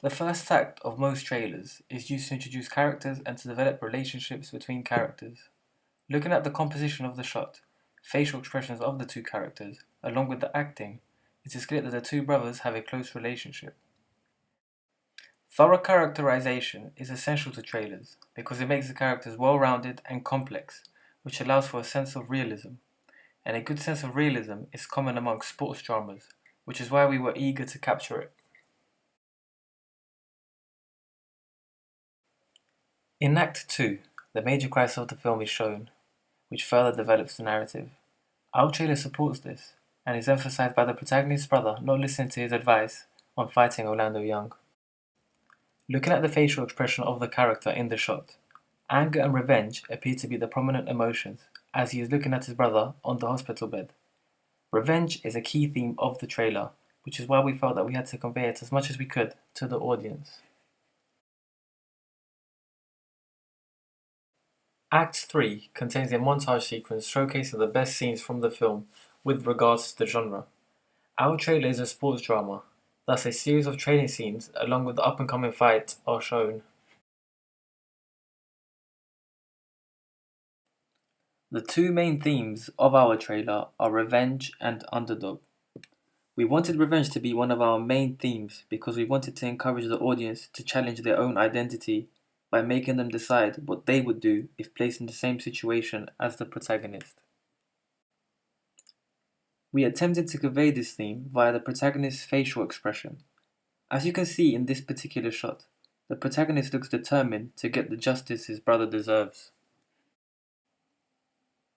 The first act of most trailers is used to introduce characters and to develop relationships between characters. Looking at the composition of the shot, facial expressions of the two characters, along with the acting, it is clear that the two brothers have a close relationship. Thorough characterization is essential to trailers because it makes the characters well-rounded and complex, which allows for a sense of realism. And a good sense of realism is common amongst sports dramas, which is why we were eager to capture it. In Act 2, the major crisis of the film is shown, which further develops the narrative. Our trailer supports this, and is emphasized by the protagonist's brother not listening to his advice on fighting Orlando Young. Looking at the facial expression of the character in the shot, anger and revenge appear to be the prominent emotions as he is looking at his brother on the hospital bed. Revenge is a key theme of the trailer, which is why we felt that we had to convey it as much as we could to the audience. Act 3 contains a montage sequence showcasing the best scenes from the film with regards to the genre. Our trailer is a sports drama, thus a series of training scenes along with the up-and-coming fight are shown. The two main themes of our trailer are revenge and underdog. We wanted revenge to be one of our main themes because we wanted to encourage the audience to challenge their own identity by making them decide what they would do if placed in the same situation as the protagonist. We attempted to convey this theme via the protagonist's facial expression. As you can see in this particular shot, the protagonist looks determined to get the justice his brother deserves.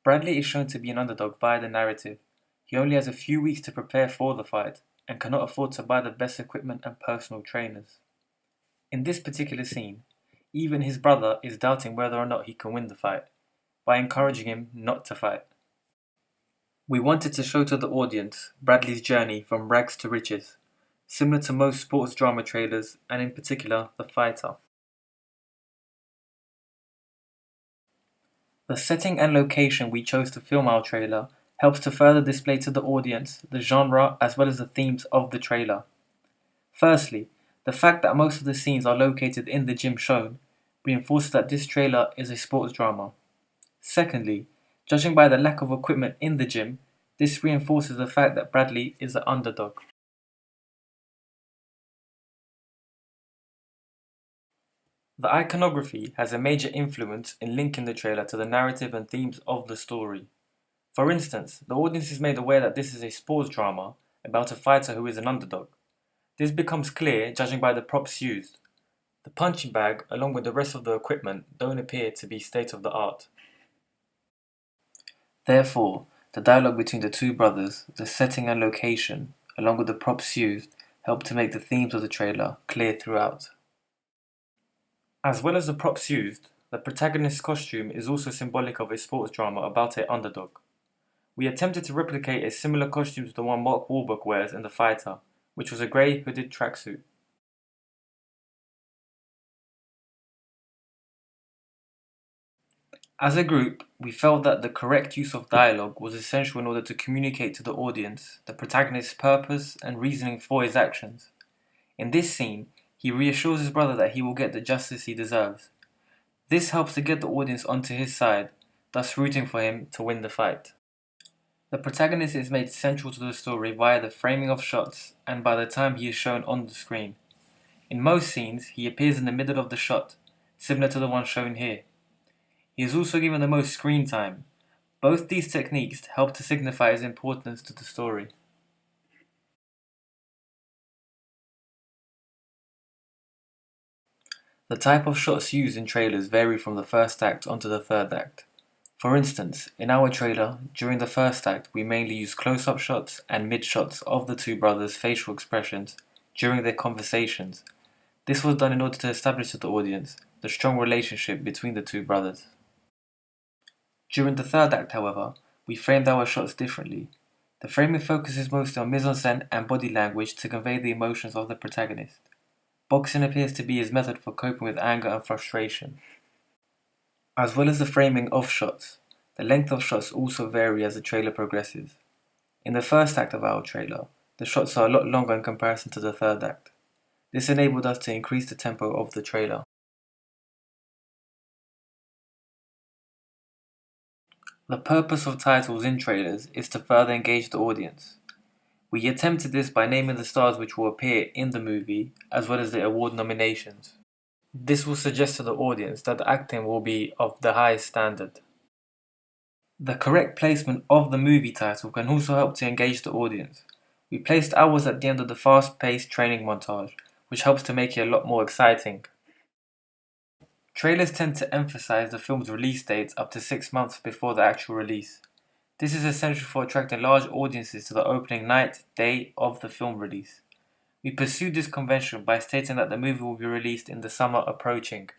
Bradley is shown to be an underdog via the narrative. He only has a few weeks to prepare for the fight and cannot afford to buy the best equipment and personal trainers. In this particular scene, even his brother is doubting whether or not he can win the fight, by encouraging him not to fight. We wanted to show to the audience Bradley's journey from rags to riches, similar to most sports drama trailers and in particular The Fighter. The setting and location we chose to film our trailer helps to further display to the audience the genre as well as the themes of the trailer. Firstly, the fact that most of the scenes are located in the gym shown reinforces that this trailer is a sports drama. Secondly, judging by the lack of equipment in the gym, this reinforces the fact that Bradley is an underdog. The iconography has a major influence in linking the trailer to the narrative and themes of the story. For instance, the audience is made aware that this is a sports drama about a fighter who is an underdog. This becomes clear judging by the props used. The punching bag, along with the rest of the equipment, don't appear to be state-of-the-art. Therefore, the dialogue between the two brothers, the setting and location, along with the props used, help to make the themes of the trailer clear throughout. As well as the props used, the protagonist's costume is also symbolic of a sports drama about an underdog. We attempted to replicate a similar costume to the one Mark Wahlberg wears in The Fighter, which was a grey hooded tracksuit. As a group, we felt that the correct use of dialogue was essential in order to communicate to the audience the protagonist's purpose and reasoning for his actions. In this scene, he reassures his brother that he will get the justice he deserves. This helps to get the audience onto his side, thus rooting for him to win the fight. The protagonist is made central to the story via the framing of shots and by the time he is shown on the screen. In most scenes, he appears in the middle of the shot, similar to the one shown here. He is also given the most screen time. Both these techniques help to signify his importance to the story. The type of shots used in trailers vary from the first act onto the third act. For instance, in our trailer, during the first act we mainly use close-up shots and mid-shots of the two brothers' facial expressions during their conversations. This was done in order to establish to the audience the strong relationship between the two brothers. During the third act, however, we framed our shots differently. The framing focuses mostly on mise-en-scène and body language to convey the emotions of the protagonist. Boxing appears to be his method for coping with anger and frustration. As well as the framing of shots, the length of shots also vary as the trailer progresses. In the first act of our trailer, the shots are a lot longer in comparison to the third act. This enabled us to increase the tempo of the trailer. The purpose of titles in trailers is to further engage the audience. We attempted this by naming the stars which will appear in the movie, as well as the award nominations. This will suggest to the audience that the acting will be of the highest standard. The correct placement of the movie title can also help to engage the audience. We placed ours at the end of the fast-paced training montage, which helps to make it a lot more exciting. Trailers tend to emphasize the film's release dates up to 6 months before the actual release. This is essential for attracting large audiences to the opening night, day of the film release. We pursued this convention by stating that the movie will be released in the summer approaching.